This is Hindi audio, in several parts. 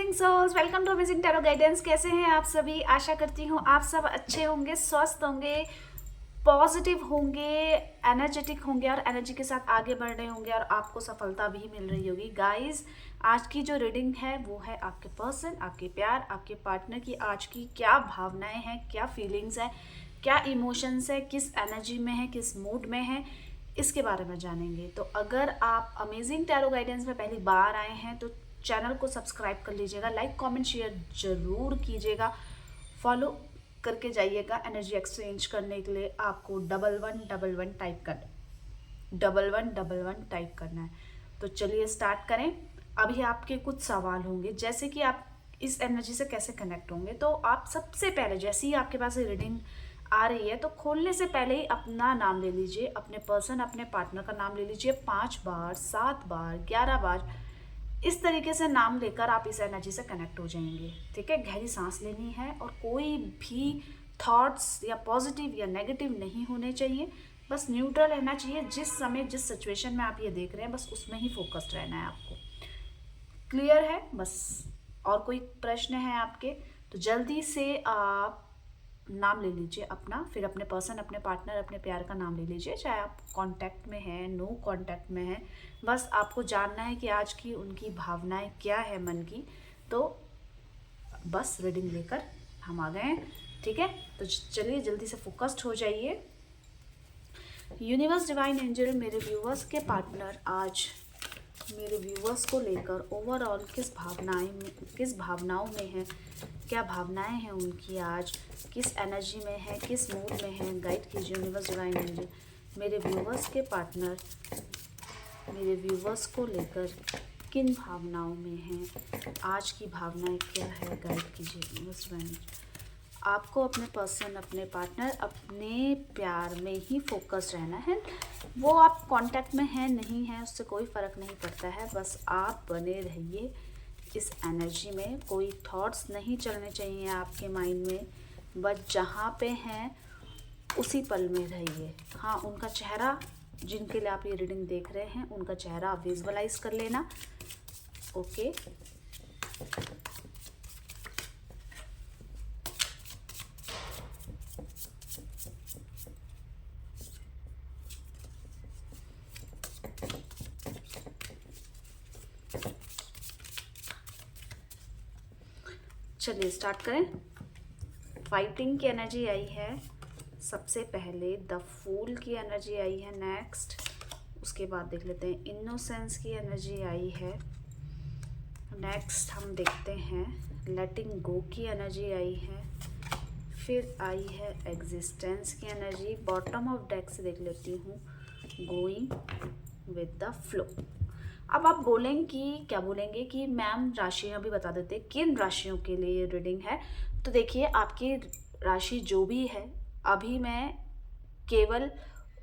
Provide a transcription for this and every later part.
Amazing souls, welcome to amazing tarot guidance. कैसे हैं आप सभी? आशा करती हूँ आप सब अच्छे होंगे, स्वस्थ होंगे, पॉजिटिव होंगे, एनर्जेटिक होंगे और एनर्जी के साथ आगे बढ़ रहे होंगे और आपको सफलता भी मिल रही होगी। गाइस, आज की जो रीडिंग है वो है आपके पर्सन, आपके प्यार, आपके पार्टनर की आज की क्या भावनाएं हैं, क्या फीलिंग्स हैं, क्या इमोशंस है, किस एनर्जी में है, किस मूड में है, इसके बारे में जानेंगे। तो अगर आप अमेजिंग टैरो गाइडेंस में पहली बार आए हैं तो चैनल को सब्सक्राइब कर लीजिएगा, लाइक कमेंट शेयर जरूर कीजिएगा, फॉलो करके जाइएगा। एनर्जी एक्सचेंज करने के लिए आपको 1111 टाइप करना, 1111 टाइप करना है। तो चलिए स्टार्ट करें। अभी आपके कुछ सवाल होंगे, जैसे कि आप इस एनर्जी से कैसे कनेक्ट होंगे। तो आप सबसे पहले जैसे ही आपके पास रीडिंग आ रही है तो खोलने से पहले ही अपना नाम ले लीजिए, अपने पर्सन, अपने पार्टनर का नाम ले लीजिए 5 बार, 7 बार, 11 बार। इस तरीके से नाम लेकर आप इस एनर्जी से कनेक्ट हो जाएंगे। ठीक है, गहरी सांस लेनी है और कोई भी थॉट्स या पॉजिटिव या नेगेटिव नहीं होने चाहिए, बस न्यूट्रल रहना चाहिए। जिस समय जिस सिचुएशन में आप ये देख रहे हैं बस उसमें ही फोकस्ड रहना है आपको। क्लियर है? बस और कोई प्रश्न है आपके तो जल्दी से आप नाम ले लीजिए अपना, फिर अपने पर्सन, अपने पार्टनर, अपने प्यार का नाम ले लीजिए, चाहे आप कांटेक्ट में हैं, नो कांटेक्ट में हैं। बस आपको जानना है कि आज की उनकी भावनाएं क्या है मन की। तो बस रीडिंग लेकर हम आ गए हैं। ठीक है, तो चलिए जल्दी से फोकस्ड हो जाइए। यूनिवर्स, डिवाइन एंजल, मेरे व्यूवर्स के पार्टनर आज मेरे व्यूवर्स को लेकर ओवरऑल किस भावनाओं में है, क्या भावनाएं हैं उनकी आज, किस एनर्जी में है, किस मूड में है, गाइड कीजिए यूनिवर्स, डिवाइन एंजल। मेरे व्यूवर्स के पार्टनर मेरे व्यूवर्स को लेकर किन भावनाओं में हैं, आज की भावनाएं क्या है, गाइड कीजिए यूनिवर्स, डिवाइन एंजल। आपको अपने पर्सन, अपने पार्टनर, अपने प्यार में ही फोकस रहना है। वो आप कांटेक्ट में हैं नहीं हैं उससे कोई फ़र्क नहीं पड़ता है, बस आप बने रहिए इस एनर्जी में। कोई थॉट्स नहीं चलने चाहिए आपके माइंड में, बस जहाँ पे हैं उसी पल में रहिए। हाँ, उनका चेहरा, जिनके लिए आप ये रीडिंग देख रहे हैं, उनका चेहरा आप विजुअलाइज कर लेना। ओके, चलिए स्टार्ट करें। फाइटिंग की एनर्जी आई है सबसे पहले, द फूल की एनर्जी आई है नेक्स्ट, उसके बाद देख लेते हैं इनोसेंस की एनर्जी आई है नेक्स्ट, हम देखते हैं लेटिंग गो की एनर्जी आई है, फिर आई है एग्जिस्टेंस की एनर्जी। बॉटम ऑफ डेक से देख लेती हूँ गोइंग विद द फ्लो। अब आप क्या बोलेंगे कि मैम राशियाँ भी बता देते, किन राशियों के लिए ये रीडिंग है। तो देखिए, आपकी राशि जो भी है, अभी मैं केवल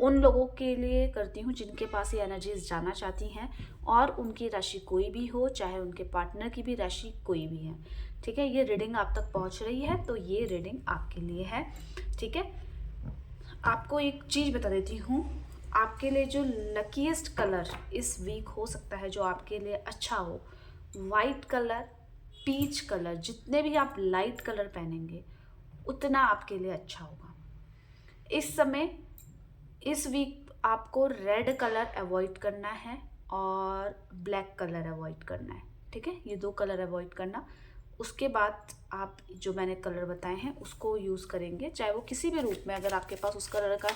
उन लोगों के लिए करती हूँ जिनके पास ये एनर्जीज जाना चाहती हैं, और उनकी राशि कोई भी हो, चाहे उनके पार्टनर की भी राशि कोई भी है। ठीक है, ये रीडिंग आप तक पहुँच रही है तो ये रीडिंग आपके लिए है। ठीक है, आपको एक चीज़ बता देती हूँ, आपके लिए जो लकीएस्ट कलर इस वीक हो सकता है, जो आपके लिए अच्छा हो, वाइट कलर, पीच कलर, जितने भी आप लाइट कलर पहनेंगे उतना आपके लिए अच्छा होगा। इस समय इस वीक आपको रेड कलर अवॉइड करना है और ब्लैक कलर अवॉइड करना है। ठीक है, ये 2 कलर अवॉइड करना। उसके बाद आप जो मैंने कलर बताए हैं उसको यूज़ करेंगे, चाहे वो किसी भी रूप में। अगर आपके पास उस कलर का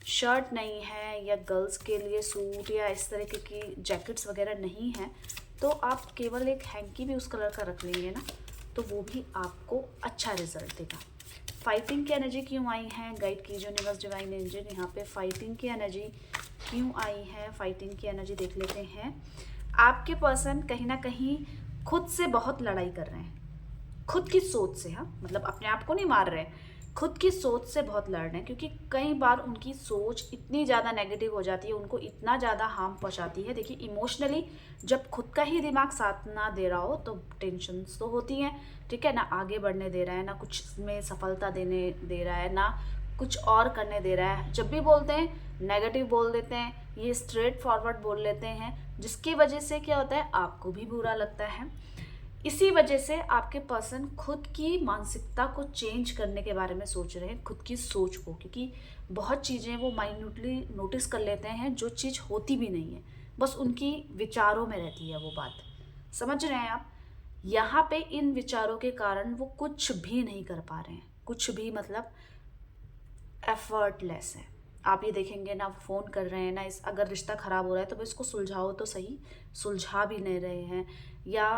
शर्ट नहीं है या गर्ल्स के लिए सूट या इस तरीके की जैकेट्स वगैरह नहीं है तो आप केवल एक हैंकी भी उस कलर का रख लेंगे ना, तो वो भी आपको अच्छा रिजल्ट देगा। फाइटिंग की एनर्जी क्यों आई है, गाइड कीजिए यूनिवर्स, डिवाइन एंजल। यहाँ पे फाइटिंग की एनर्जी क्यों आई है, फाइटिंग की एनर्जी देख लेते हैं। आपके पर्सन कहीं ना कहीं खुद से बहुत लड़ाई कर रहे हैं, खुद की सोच से। हाँ, मतलब अपने आप को नहीं मार रहे हैं, खुद की सोच से बहुत लड़ रहे हैं, क्योंकि कई बार उनकी सोच इतनी ज़्यादा नेगेटिव हो जाती है, उनको इतना ज़्यादा हार्म पहुंचाती है। देखिए, इमोशनली जब खुद का ही दिमाग साथ ना दे रहा हो तो टेंशन्स तो होती हैं। ठीक है ना, आगे बढ़ने दे रहा है ना, कुछ में सफलता देने दे रहा है ना, कुछ और करने दे रहा है। जब भी बोलते हैं नेगेटिव बोल देते हैं, ये स्ट्रेट फॉरवर्ड बोल लेते हैं, जिसकी वजह से क्या होता है, आपको भी बुरा लगता है। इसी वजह से आपके पर्सन खुद की मानसिकता को चेंज करने के बारे में सोच रहे हैं, खुद की सोच को, क्योंकि बहुत चीज़ें वो माइन्यूटली नोटिस कर लेते हैं जो चीज़ होती भी नहीं है, बस उनकी विचारों में रहती है वो बात। समझ रहे हैं आप? यहाँ पे इन विचारों के कारण वो कुछ भी नहीं कर पा रहे हैं, कुछ भी, मतलब एफर्टलेस है। आप ये देखेंगे ना, फ़ोन कर रहे हैं ना, इस अगर रिश्ता ख़राब हो रहा है तो इसको सुलझाओ तो सही, सुलझा भी नहीं रहे हैं, या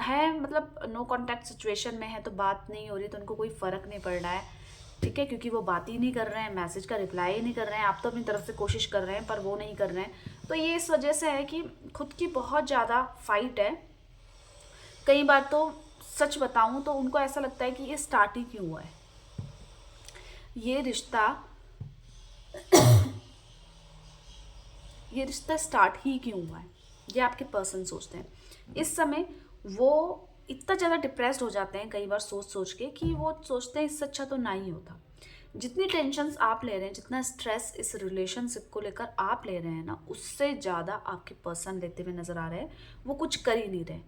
है मतलब नो कॉन्टैक्ट सिचुएशन में है तो बात नहीं हो रही तो उनको कोई फ़र्क नहीं पड़ रहा है, ठीक है, क्योंकि वो बात ही नहीं कर रहे हैं, मैसेज का रिप्लाई ही नहीं कर रहे हैं। आप तो अपनी तरफ से कोशिश कर रहे हैं पर वो नहीं कर रहे हैं। तो ये इस वजह से है कि खुद की बहुत ज़्यादा फाइट है। कई बार तो सच बताऊं तो उनको ऐसा लगता है कि ये स्टार्ट ही क्यों हुआ है, ये रिश्ता ये रिश्ता स्टार्ट ही क्यों हुआ है, ये आपके पर्सन सोचते हैं। इस समय वो इतना ज़्यादा डिप्रेस्ड हो जाते हैं कई बार सोच सोच के कि वो सोचते हैं इससे अच्छा तो ना ही होता। जितनी टेंशन्स आप ले रहे हैं, जितना स्ट्रेस इस रिलेशनशिप को लेकर आप ले रहे हैं ना, उससे ज़्यादा आपके पर्सन लेते हुए नज़र आ रहे हैं। वो कुछ कर ही नहीं रहे।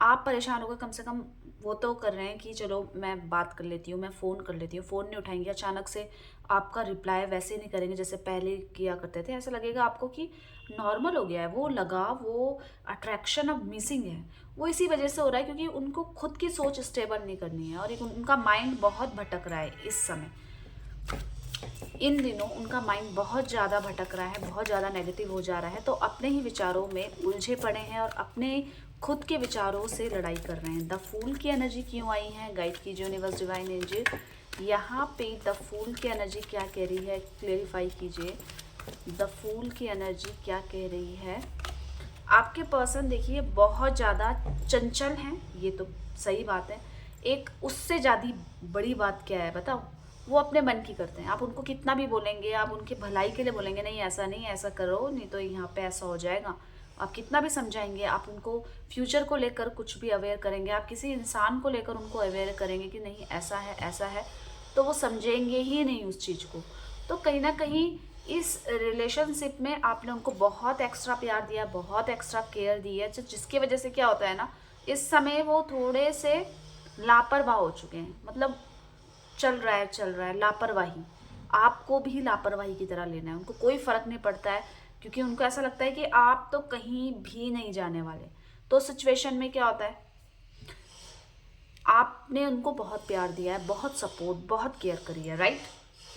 आप परेशान होकर कम से कम वो तो कर रहे हैं कि चलो मैं बात कर लेती हूँ, मैं फ़ोन कर लेती हूँ, फ़ोन नहीं उठाएंगे, अचानक से आपका रिप्लाई वैसे नहीं करेंगे जैसे पहले किया करते थे। ऐसा लगेगा आपको कि नॉर्मल हो गया है, वो लगाव, वो अट्रैक्शन अब मिसिंग है। वो इसी वजह से हो रहा है क्योंकि उनको खुद की सोच स्टेबल नहीं करनी है और एक उनका माइंड बहुत भटक रहा है इस समय। इन दिनों उनका माइंड बहुत ज़्यादा भटक रहा है, बहुत ज़्यादा नेगेटिव हो जा रहा है, तो अपने ही विचारों में उलझे पड़े हैं और अपने खुद के विचारों से लड़ाई कर रहे हैं। द फूल की एनर्जी क्यों आई है, गाइड कीजिए यूनिवर्स डिवाइन एंजल। यहाँ पे द फूल की एनर्जी क्या कह रही है, क्लेरिफाई कीजिए। द फूल की एनर्जी क्या कह रही है? आपके पर्सन देखिए बहुत ज़्यादा चंचल हैं, ये तो सही बात है। एक उससे ज़्यादा बड़ी बात क्या है बताओ, वो अपने मन की करते हैं। आप उनको कितना भी बोलेंगे, आप उनकी भलाई के लिए बोलेंगे, नहीं ऐसा नहीं, ऐसा करो नहीं तो यहाँ पे ऐसा हो जाएगा, आप कितना भी समझाएंगे, आप उनको फ्यूचर को लेकर कुछ भी अवेयर करेंगे, आप किसी इंसान को लेकर उनको अवेयर करेंगे कि नहीं ऐसा है, तो वो समझेंगे ही नहीं उस चीज़ को। तो कहीं ना कहीं इस रिलेशनशिप में आपने उनको बहुत एक्स्ट्रा प्यार दिया, बहुत एक्स्ट्रा केयर दी है, जिसकी वजह से क्या होता है ना, इस समय वो थोड़े से लापरवाह हो चुके हैं। मतलब चल रहा है लापरवाही, आपको भी लापरवाही की तरह लेना है, उनको कोई फर्क नहीं पड़ता है, क्योंकि उनको ऐसा लगता है कि आप तो कहीं भी नहीं जाने वाले। तो सिचुएशन में क्या होता है, आपने उनको बहुत प्यार दिया है, बहुत सपोर्ट, बहुत केयर करी है, राइट?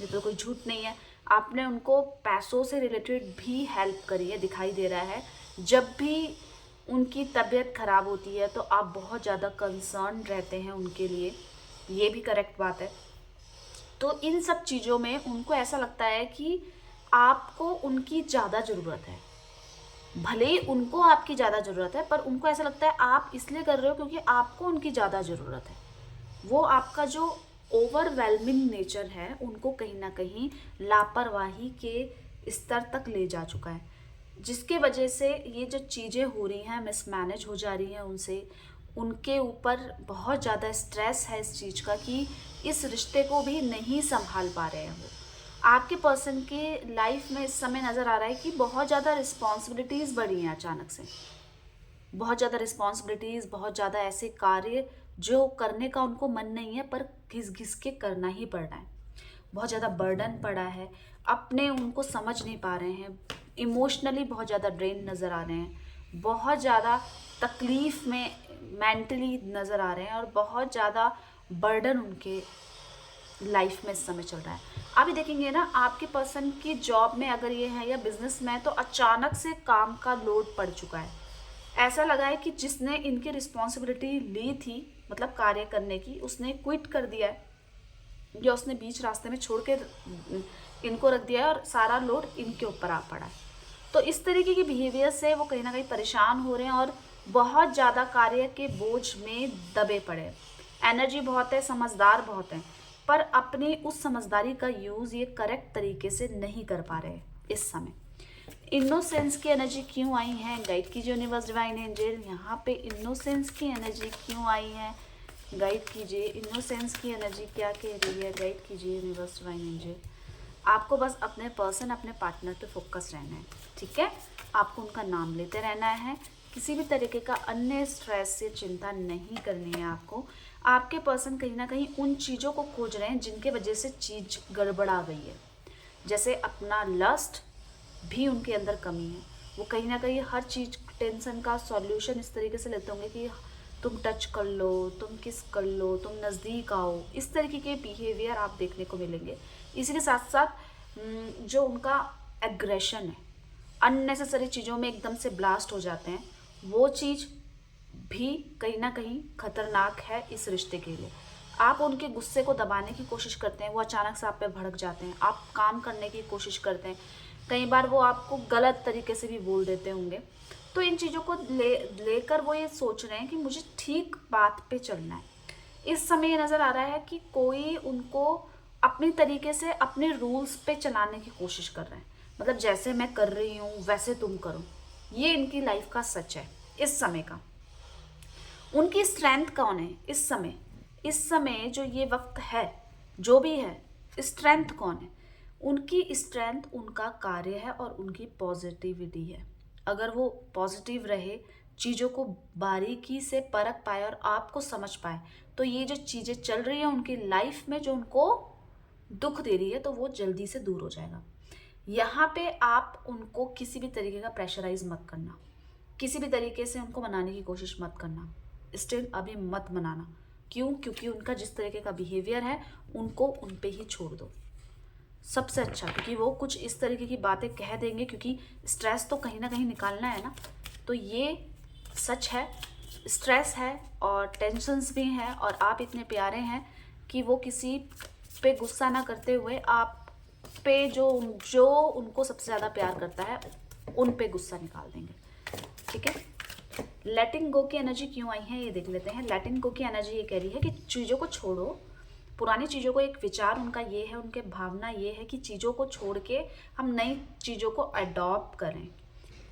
ये तो कोई झूठ नहीं है। आपने उनको पैसों से रिलेटेड भी हेल्प करी है, दिखाई दे रहा है। जब भी उनकी तबीयत खराब होती है तो आप बहुत ज़्यादा कंसर्न रहते हैं उनके लिए, ये भी करेक्ट बात है। तो इन सब चीज़ों में उनको ऐसा लगता है कि आपको उनकी ज़्यादा ज़रूरत है। भले ही उनको आपकी ज़्यादा ज़रूरत है, पर उनको ऐसा लगता है आप इसलिए कर रहे हो क्योंकि आपको उनकी ज़्यादा ज़रूरत है। वो आपका जो ओवरवेलमिंग नेचर है उनको कहीं ना कहीं लापरवाही के स्तर तक ले जा चुका है, जिसके वजह से ये जो चीज़ें हो रही हैं, मिसमैनेज हो जा रही हैं उनसे, उनके ऊपर बहुत ज़्यादा स्ट्रेस है इस चीज़ का कि इस रिश्ते को भी नहीं संभाल पा रहे हैं वो। आपके पर्सन के लाइफ में इस समय नज़र आ रहा है कि बहुत ज़्यादा रिस्पॉन्सिबिलिटीज़ बढ़ी हैं अचानक से, बहुत ज़्यादा रिस्पॉन्सिबिलिटीज़, बहुत ज़्यादा ऐसे कार्य जो करने का उनको मन नहीं है पर घिस घिस के करना ही पड़ रहा है। बहुत ज़्यादा बर्डन पड़ा है, अपने उनको समझ नहीं पा रहे हैं, इमोशनली बहुत ज़्यादा ड्रेन नज़र आ रहे हैं, बहुत ज़्यादा तकलीफ़ में मेंटली नज़र आ रहे हैं और बहुत ज़्यादा बर्डन उनके लाइफ में इस समय चल रहा है। आप ये देखेंगे ना, आपके पर्सन की जॉब में अगर ये है या बिजनेस में है तो अचानक से काम का लोड पड़ चुका है। ऐसा लगा है कि जिसने इनकी रिस्पॉन्सिबिलिटी ली थी, मतलब कार्य करने की, उसने क्विट कर दिया है या उसने बीच रास्ते में छोड़ के इनको रख दिया है और सारा लोड इनके ऊपर आ पड़ा है। तो इस तरीके के बिहेवियर से वो कहीं ना कहीं परेशान हो रहे हैं और बहुत ज़्यादा कार्य के बोझ में दबे पड़े हैं। एनर्जी बहुत है, समझदार बहुत हैं, पर अपनी उस समझदारी का यूज़ ये करेक्ट तरीके से नहीं कर पा रहे इस समय। इनोसेंस की एनर्जी क्यों आई है, गाइड कीजिए यूनिवर्स डिवाइन एंजल। यहाँ पे इनोसेंस की एनर्जी क्यों आई है, गाइड कीजिए। इनोसेंस की एनर्जी क्या कह रही है, गाइड कीजिए यूनिवर्स डिवाइन एंजल। आपको बस अपने पर्सन, अपने पार्टनर पे फोकस रहना है, ठीक है? आपको उनका नाम लेते रहना है, किसी भी तरीके का अन्य स्ट्रेस से चिंता नहीं करनी है आपको। आपके पर्सन कहीं ना कहीं उन चीज़ों को खोज रहे हैं जिनके वजह से चीज़ गड़बड़ा गई है। जैसे अपना लस्ट भी उनके अंदर कमी है। वो कहीं ना कहीं हर चीज़ टेंशन का सॉल्यूशन इस तरीके से लेते होंगे कि तुम टच कर लो, तुम किस कर लो, तुम नज़दीक आओ। इस तरीके के बिहेवियर आप देखने को मिलेंगे। इसी के साथ साथ जो उनका एग्रेशन है, अननेसेसरी चीज़ों में एकदम से ब्लास्ट हो जाते हैं, वो चीज़ भी कहीं ना कहीं खतरनाक है इस रिश्ते के लिए। आप उनके गुस्से को दबाने की कोशिश करते हैं, वो अचानक से आप पे भड़क जाते हैं। आप काम करने की कोशिश करते हैं, कई बार वो आपको गलत तरीके से भी बोल देते होंगे। तो इन चीज़ों को लेकर वो ये सोच रहे हैं कि मुझे ठीक बात पे चलना है। इस समय ये नज़र आ रहा है कि कोई उनको अपनी तरीके से अपने रूल्स पे चलाने की कोशिश कर रहे हैं। मतलब जैसे मैं कर रही हूँ वैसे तुम करो। ये इनकी लाइफ का सच है इस समय का। उनकी स्ट्रेंथ कौन है इस समय? इस समय जो ये वक्त है, जो भी है, स्ट्रेंथ कौन है? उनकी स्ट्रेंथ उनका कार्य है और उनकी पॉजिटिविटी है। अगर वो पॉजिटिव रहे, चीज़ों को बारीकी से परख पाए और आपको समझ पाए, तो ये जो चीज़ें चल रही हैं उनकी लाइफ में जो उनको दुख दे रही है, तो वो जल्दी से दूर हो जाएगा। यहाँ पे आप उनको किसी भी तरीके का प्रेशराइज मत करना, किसी भी तरीके से उनको मनाने की कोशिश मत करना। स्टिल अभी मत मनाना। क्यों? क्योंकि उनका जिस तरीके का बिहेवियर है उनको उन पे ही छोड़ दो, सबसे अच्छा। क्योंकि वो कुछ इस तरीके की बातें कह देंगे, क्योंकि स्ट्रेस तो कहीं ना कहीं निकालना है ना। तो ये सच है, स्ट्रेस है और टेंशन्स भी हैं, और आप इतने प्यारे हैं कि वो किसी पे गुस्सा ना करते हुए आप पे जो जो उनको सबसे ज़्यादा प्यार करता है उन पे गुस्सा निकाल देंगे। ठीक है, लेटिंग गो की एनर्जी क्यों आई है ये देख लेते हैं। लेटिंग गो की एनर्जी ये कह रही है कि चीज़ों को छोड़ो, पुरानी चीज़ों को। एक विचार उनका ये है, उनके भावना ये है कि चीज़ों को छोड़ के हम नई चीज़ों को अडॉप्ट करें।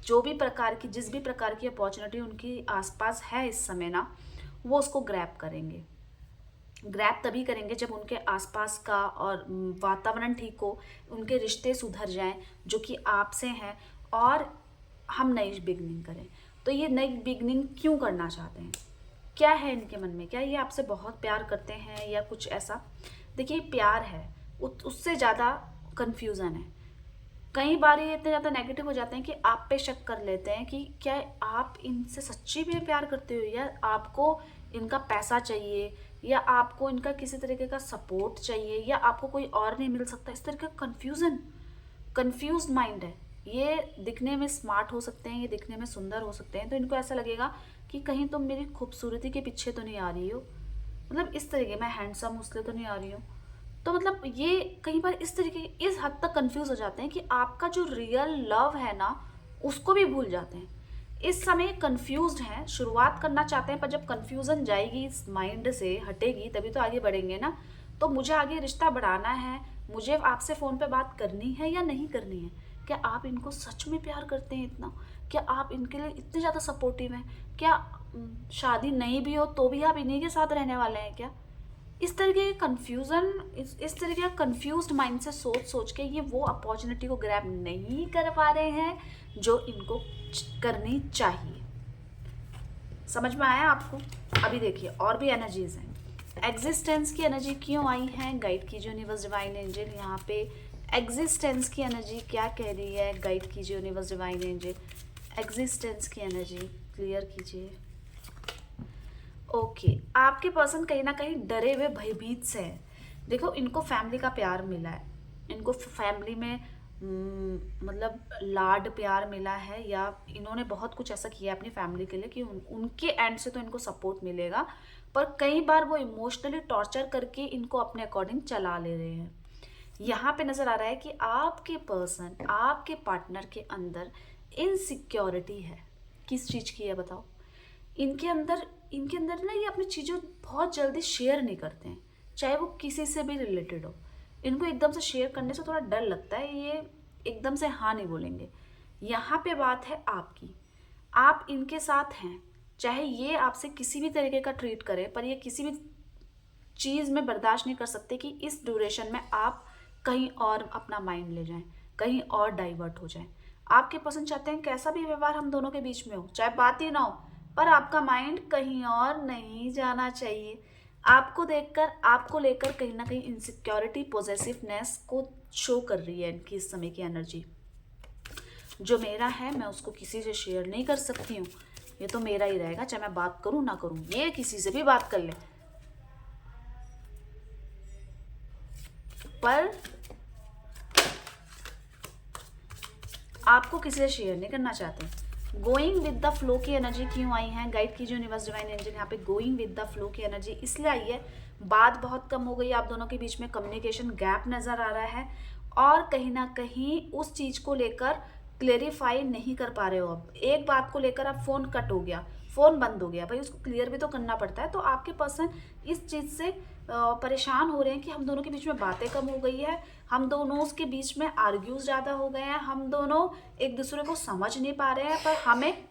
जो भी प्रकार की, जिस भी प्रकार की अपॉर्चुनिटी उनकी आसपास है इस समय ना, वो उसको ग्रैब करेंगे। ग्रैब तभी करेंगे जब उनके आसपास का और वातावरण ठीक हो, उनके रिश्ते सुधर जाएं जो कि आपसे हैं, और हम नई बिगनिंग करें। तो ये नई बिगनिंग क्यों करना चाहते हैं? क्या है इनके मन में? क्या ये आपसे बहुत प्यार करते हैं या कुछ ऐसा? देखिए, प्यार है, उससे ज़्यादा कन्फ्यूज़न है। कई बार ये इतने ज़्यादा नेगेटिव हो जाते हैं कि आप पे शक कर लेते हैं कि क्या आप इनसे सच्ची में प्यार करते हो, या आपको इनका पैसा चाहिए, या आपको इनका किसी तरीके का सपोर्ट चाहिए, या आपको कोई और नहीं मिल सकता। इस तरह का कंफ्यूज माइंड है। ये दिखने में स्मार्ट हो सकते हैं, ये दिखने में सुंदर हो सकते हैं, तो इनको ऐसा लगेगा कि कहीं तुम मेरी खूबसूरती के पीछे तो नहीं आ रही हो, मतलब इस तरीके, मैं हैंडसम हूँ इसलिए तो नहीं आ रही हूँ। तो मतलब ये कई बार इस तरीके, इस हद तक कंफ्यूज हो जाते हैं कि आपका जो रियल लव है ना उसको भी भूल जाते हैं। इस समय कंफ्यूज्ड हैं, शुरुआत करना चाहते हैं, पर जब कंफ्यूजन जाएगी, इस माइंड से हटेगी, तभी तो आगे बढ़ेंगे ना। तो मुझे आगे रिश्ता बढ़ाना है, मुझे आपसे फ़ोन पे बात करनी है या नहीं करनी है? क्या आप इनको सच में प्यार करते हैं इतना? क्या आप इनके लिए इतने ज़्यादा सपोर्टिव हैं? क्या शादी नहीं भी हो तो भी आप इन्हीं के साथ रहने वाले हैं क्या? इस तरीके के कन्फ्यूज़न, इस तरीके का कन्फ्यूज्ड माइंड से सोच सोच के ये वो अपॉर्चुनिटी को ग्रैब नहीं कर पा रहे हैं जो इनको करनी चाहिए। समझ में आया आपको? अभी देखिए और भी एनर्जीज हैं। एग्जिस्टेंस की एनर्जी क्यों आई है? गाइड कीजिए यूनिवर्स डिवाइन एंजल। यहाँ पे एग्जिस्टेंस की एनर्जी क्या कह रही है? गाइड कीजिए यूनिवर्स डिवाइन एंजल। एग्जिस्टेंस की एनर्जी क्लियर कीजिए। ओके, आपके पर्सन कहीं ना कहीं डरे हुए, भयभीत से है। देखो, इनको फैमिली का प्यार मिला है, इनको फैमिली में मतलब लाड प्यार मिला है, या इन्होंने बहुत कुछ ऐसा किया है अपनी फैमिली के लिए कि उनके एंड से तो इनको सपोर्ट मिलेगा, पर कई बार वो इमोशनली टॉर्चर करके इनको अपने अकॉर्डिंग चला ले रहे हैं। यहाँ पे नज़र आ रहा है कि आपके पर्सन, आपके पार्टनर के अंदर इनसिक्योरिटी है। किस चीज़ की है बताओ? इनके अंदर ना ये अपनी चीज़ें बहुत जल्दी शेयर नहीं करते हैं, चाहे वो किसी से भी रिलेटेड हो। इनको एकदम से शेयर करने से थोड़ा डर लगता है, ये एकदम से हाँ नहीं बोलेंगे। यहाँ पे बात है आपकी, आप इनके साथ हैं, चाहे ये आपसे किसी भी तरीके का ट्रीट करें, पर ये किसी भी चीज़ में बर्दाश्त नहीं कर सकते कि इस ड्यूरेशन में आप कहीं और अपना माइंड ले जाएं, कहीं और डाइवर्ट हो जाएं। आपके पर्सन चाहते हैं कैसा भी व्यवहार हम दोनों के बीच में हो, चाहे बात ही ना हो, पर आपका माइंड कहीं और नहीं जाना चाहिए। आपको देखकर, आपको लेकर कहीं ना कहीं इनसिक्योरिटी, पॉजेसिवनेस को शो कर रही है इनकी इस समय की एनर्जी। जो मेरा है मैं उसको किसी से शेयर नहीं कर सकती हूँ, ये तो मेरा ही रहेगा, चाहे मैं बात करूँ ना करूँ, ये किसी से भी बात कर ले, पर आपको किसी से शेयर नहीं करना चाहते। गोइंग विद द फ्लो की एनर्जी क्यों आई है, गाइड कीजिए यूनिवर्स डिवाइन एंजल। यहाँ पे गोइंग विद द फ्लो की एनर्जी इसलिए आई है, बात बहुत कम हो गई, आप दोनों के बीच में कम्युनिकेशन गैप नजर आ रहा है, और कहीं ना कहीं उस चीज को लेकर क्लेरिफाई नहीं कर पा रहे हो। अब एक बात को लेकर आप, फोन कट हो गया, फोन बंद हो गया, भाई उसको क्लियर भी तो करना पड़ता है। तो आपके पर्सन इस चीज से परेशान हो रहे हैं कि हम दोनों के बीच में बातें कम हो गई है, हम दोनों के बीच में आर्ग्यूज ज़्यादा हो गए हैं, हम दोनों एक दूसरे को समझ नहीं पा रहे हैं, पर हमें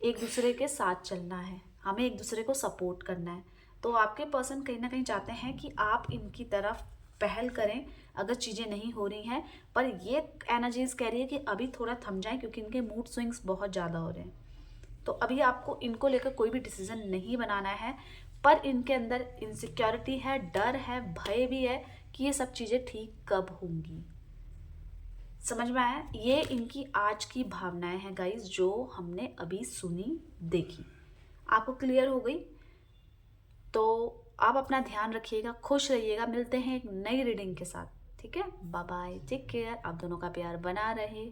एक दूसरे के साथ चलना है, हमें एक दूसरे को सपोर्ट करना है। तो आपके पर्सन कहीं ना कहीं चाहते हैं कि आप इनकी तरफ पहल करें अगर चीज़ें नहीं हो रही हैं, पर ये एनर्जीज कह रही है कि अभी थोड़ा थम जाएं क्योंकि इनके मूड स्विंग्स बहुत ज़्यादा हो रहे हैं। तो अभी आपको इनको लेकर कोई भी डिसीजन नहीं बनाना है, पर इनके अंदर इनसिक्योरिटी है, डर है, भय भी है कि ये सब चीज़ें ठीक कब होंगी। समझ में आया? ये इनकी आज की भावनाएं हैं गाइस, जो हमने अभी सुनी, देखी। आपको क्लियर हो गई? तो आप अपना ध्यान रखिएगा, खुश रहिएगा, मिलते हैं एक नई रीडिंग के साथ। ठीक है, बाय बाय, टेक केयर, आप दोनों का प्यार बना रहे।